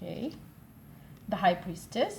okay, the high priestess,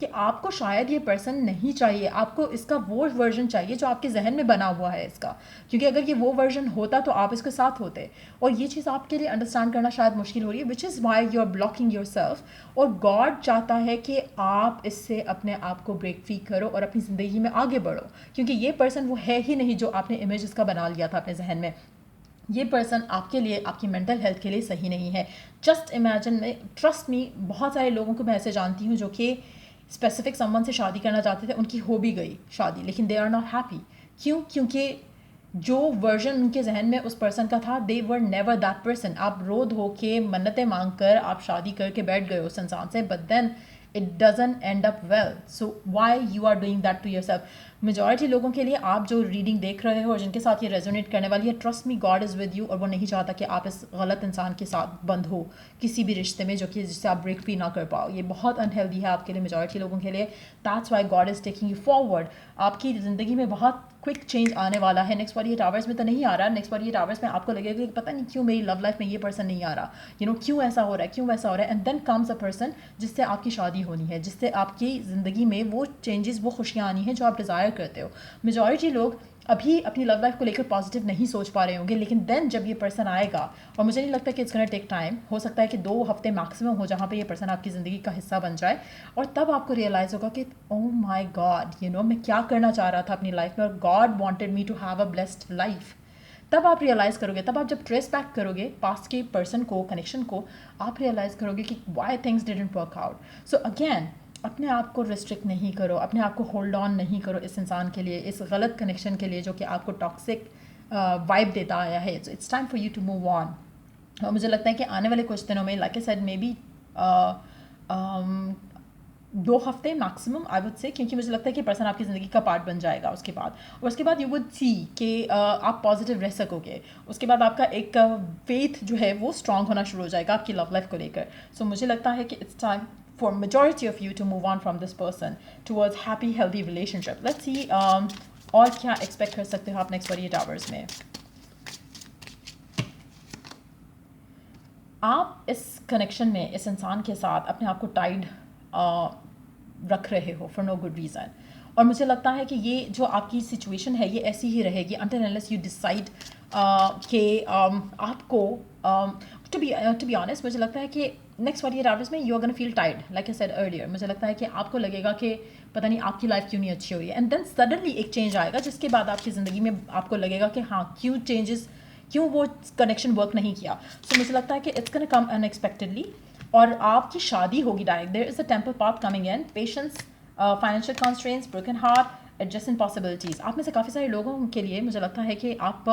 کہ آپ کو شاید یہ پرسن نہیں چاہیے, آپ کو اس کا وہ ورژن چاہیے جو آپ کے ذہن میں بنا ہوا ہے اس کا, کیونکہ اگر یہ وہ ورژن ہوتا تو آپ اس کے ساتھ ہوتے, اور یہ چیز آپ کے لیے انڈرسٹینڈ کرنا شاید مشکل ہو رہی ہے, which is why you are blocking yourself. اور گاڈ چاہتا ہے کہ آپ اس سے اپنے آپ کو بریک فری کرو اور اپنی زندگی میں آگے بڑھو, کیونکہ یہ پرسن وہ ہے ہی نہیں جو آپ نے امیج اس کا بنا لیا تھا اپنے ذہن میں. یہ پرسن آپ کے لیے, آپ کی مینٹل ہیلتھ کے لیے صحیح نہیں ہے. جسٹ امیجن, میں ٹرسٹ می, بہت سارے لوگوں کو میں ایسے جانتی ہوں جو کہ اسپیسیفک سمون سے شادی کرنا چاہتے تھے, ان کی ہو بھی گئی شادی, لیکن دے آر ناٹ ہیپی. کیوں؟ کیونکہ جو ورژن ان کے ذہن میں اس پرسن کا تھا, دے ور نیور دیٹ پرسن. آپ رو دھو کے منتیں مانگ کر آپ شادی کر کے بیٹھ گئے اس انسان سے, but then it doesn't end up well. So why you are doing that to yourself. Majority لوگوں کے لیے آپ جو ریڈنگ دیکھ رہے ہو اور جن کے ساتھ یہ ریزونیٹ کرنے والی ہے, trust me, God is with you, اور وہ نہیں چاہتا کہ آپ اس غلط انسان کے ساتھ بند ہو کسی بھی رشتے میں جو کہ جس سے آپ بریک فری نہ کر پاؤ. یہ بہت انہیلدی ہے آپ کے لیے, میجورٹی لوگوں کے لیے. That's why God is taking you forward. آپ کی زندگی میں بہت کوئک چینج آنے والا ہے. نیکسٹ 48 آورس میں تو نہیں آ رہا, نیکسٹ 48 آورس میں آپ کو لگے گا کہ پتہ نہیں کیوں میری لو لائف میں یہ پرسن نہیں آ رہا, کیوں ایسا ہو رہا ہے, کیوں ویسا ہو رہا ہے. And then comes a person جس سے آپ کی شادی ہونی ہے, جس سے آپ کی زندگی میں وہ چینجز, وہ خوشیاں آنی ہیں جو آپ ڈیزائر کرتے ہو. میجورٹی لوگ ابھی اپنی لو لائف کو لے کر پازیٹیو نہیں سوچ پا رہے ہوں گے, لیکن دین جب یہ پرسن آئے گا, اور مجھے نہیں لگتا کہ اٹس گونا ٹیک ٹائم, ہو سکتا ہے کہ 2 ہفتے میکسیمم ہو جہاں پہ یہ پرسن آپ کی زندگی کا حصہ بن جائے, اور تب آپ کو ریئلائز ہوگا کہ او مائی گاڈ, میں کیا کرنا چاہ رہا تھا اپنی لائف میں, اور God wanted me to have a blessed life. تب آپ ریئلائز کرو گے, تب آپ جب ٹریس بیک کرو گے پاسٹ کے پرسن کو, کنیکشن کو, آپ ریئلائز کرو گے کہ why things didn't work out. So again, اپنے آپ کو ریسٹرکٹ نہیں کرو, اپنے آپ کو ہولڈ آن نہیں کرو اس انسان کے لیے, اس غلط کنیکشن کے لیے جو کہ آپ کو ٹاکسک وائب دیتا آیا ہے. So it's time for you to move on. اور مجھے لگتا ہے کہ آنے والے کچھ دنوں میں, like I said, maybe 2 ہفتے میکسیمم آئی وڈ سے, کیونکہ مجھے لگتا ہے کہ پرسن آپ کی زندگی کا پارٹ بن جائے گا اس کے بعد, اور اس کے بعد یو وڈ سی کہ آپ پازیٹیو رہ سکو گے. اس کے بعد آپ کا ایک فیتھ جو ہے وہ اسٹرانگ ہونا شروع ہو جائے گا آپ کی لو لائف کو لے کر. سو مجھے لگتا ہے کہ it's time for majority of you to move on from this person towards happy healthy relationship. Let's see اور کیا ایکسپیکٹ کر سکتے ہو آپ نیکسٹ 48 آورس میں. آپ اس کنیکشن میں اس انسان کے ساتھ اپنے آپ کو ٹائڈ رکھ رہے ہو فار نو گڈ ریزن, اور مجھے لگتا ہے کہ یہ جو آپ کی سچویشن ہے یہ ایسی ہی رہے گی until unless you decide کہ آپ کو to be honest, مجھے لگتا ہے کہ نیکسٹ 48 آورس میں you are gonna feel tired, like I said earlier. مجھے لگتا ہے کہ آپ کو لگے گا کہ پتہ نہیں آپ کی لائف کیوں نہیں اچھی ہوئی ہے, اینڈ دین سڈنلی ایک چینج آئے گا جس کے بعد آپ کی زندگی میں آپ کو لگے گا کہ ہاں کیوں وہ کنیکشن ورک نہیں کیا. سو مجھے لگتا ہے کہ it's gonna come in expectedly, اور آپ کی شادی ہوگی direct. There is a temple path coming in, patience, financial constraints, broken heart, ایڈجسٹنٹ possibilities. آپ میں سے کافی سارے لوگوں کے لیے مجھے لگتا ہے کہ آپ,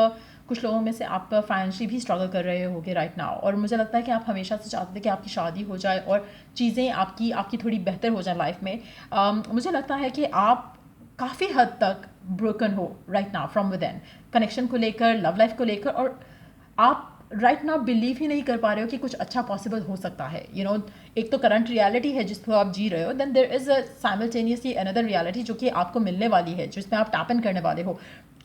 کچھ لوگوں میں سے آپ فائنینشلی بھی اسٹرگل کر رہے ہوگے رائٹ ناؤ, اور مجھے لگتا ہے کہ آپ ہمیشہ سے چاہتے تھے کہ آپ کی شادی ہو جائے اور چیزیں آپ کی تھوڑی بہتر ہو جائیں لائف میں. مجھے لگتا ہے کہ آپ کافی حد تک broken who right now from with in, connection کو لے کر, لو لائف کو لے کر, اور آپ رائٹ ناؤ بلیو ہی نہیں کر پا رہے ہو کہ کچھ اچھا پاسبل ہو سکتا ہے. ایک تو کرنٹ ریالٹی ہے جس کو آپ جی رہے ہو, دین دیر از اے سائملٹینیسلی اندر ریالٹی جو کہ آپ کو ملنے والی ہے, جس میں آپ ٹیپ ان کرنے والے ہو.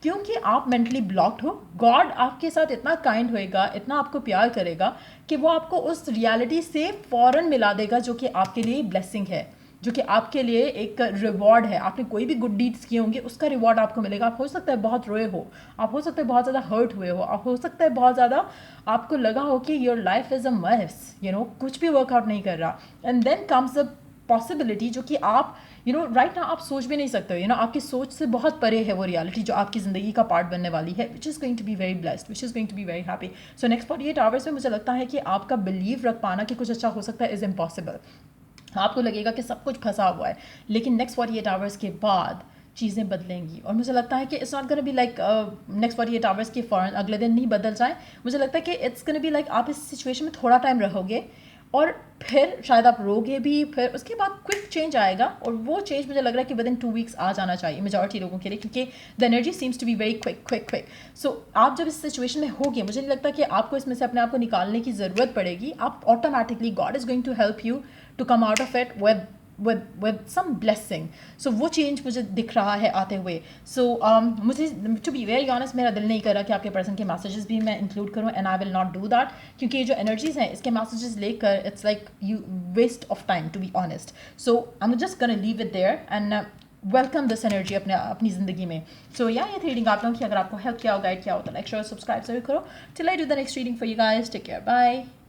کیونکہ آپ مینٹلی بلاکڈ ہو, گاڈ آپ کے ساتھ اتنا کائنڈ ہوئے گا, اتنا آپ کو پیار کرے گا کہ وہ آپ کو اس ریالٹی سے فوراً ملا دے گا جو کہ آپ کے لیے بلیسنگ ہے, جو کہ آپ کے لیے ایک ریوارڈ ہے. آپ نے کوئی بھی گڈ ڈیڈس کیے ہوں گے, اس کا ریوارڈ آپ کو ملے گا. آپ ہو سکتا ہے بہت روئے ہو, آپ ہو سکتا ہے بہت زیادہ ہرٹ ہوئے ہو, آپ ہو سکتا ہے بہت زیادہ آپ کو لگا ہو کہ your life is a mess, کچھ بھی ورک آؤٹ نہیں کر رہا, and then comes a possibility جو کہ آپ رائٹ نا آپ سوچ بھی نہیں سکتے ہو. آپ کی سوچ سے بہت پرے ہے وہ ریالٹی جو آپ کی زندگی کا پارٹ بننے والی ہے, which is going to be very blessed, which is going to be very happy. So next 48 hours میں مجھے لگتا ہے کہ آپ کا بلیو رکھ پانا کہ کچھ اچھا ہو سکتا ہے از امپاسبل. آپ کو لگے گا کہ سب کچھ پھنسا ہوا ہے, لیکن نیکسٹ 48 آورس کے بعد چیزیں بدلیں گی. اور مجھے لگتا ہے کہ it's not gonna be like next 48 hours کے فوراً اگلے دن نہیں بدل جائیں. مجھے لگتا ہے کہ اٹس گن بی لائک آپ اس سچویشن میں تھوڑا ٹائم رہو گے, اور پھر شاید آپ رو گے بھی, پھر اس کے بعد کوئک چینج آئے گا, اور وہ چینج مجھے لگ رہا ہے کہ ود ان 2 ویکس آ جانا چاہیے میجورٹی لوگوں کے لیے, کیونکہ the energy seems to be very quick. So آپ جب اس سچویشن میں ہوگے, مجھے نہیں لگتا کہ آپ کو اس میں سے اپنے آپ کو نکالنے کی ضرورت پڑے گی. آپ automatically, God is going to help you to come out of it with with some blessing. So وہ چینج مجھے دکھ رہا ہے آتے ہوئے. So مجھے ٹو بی ویری آنیسٹ میرا دل نہیں کر رہا کہ آپ کے پرسن کے میسیجز بھی میں انکلوڈ کروں, and I will not do that, کیونکہ یہ جو انرجیز ہیں اس کے میسیجز لے کر it's like you waste of time to be honest. So I am just gonna leave it there and welcome this energy اپنی زندگی میں. سو یا یہ ریڈنگ آپ لوگوں کی اگر آپ کو ہیلپ کیا ہو, گائڈ کیا ہو, تو لائک شیئر سبسکرائب ضرور کرو. Till I do the next reading for you guys, take care, bye.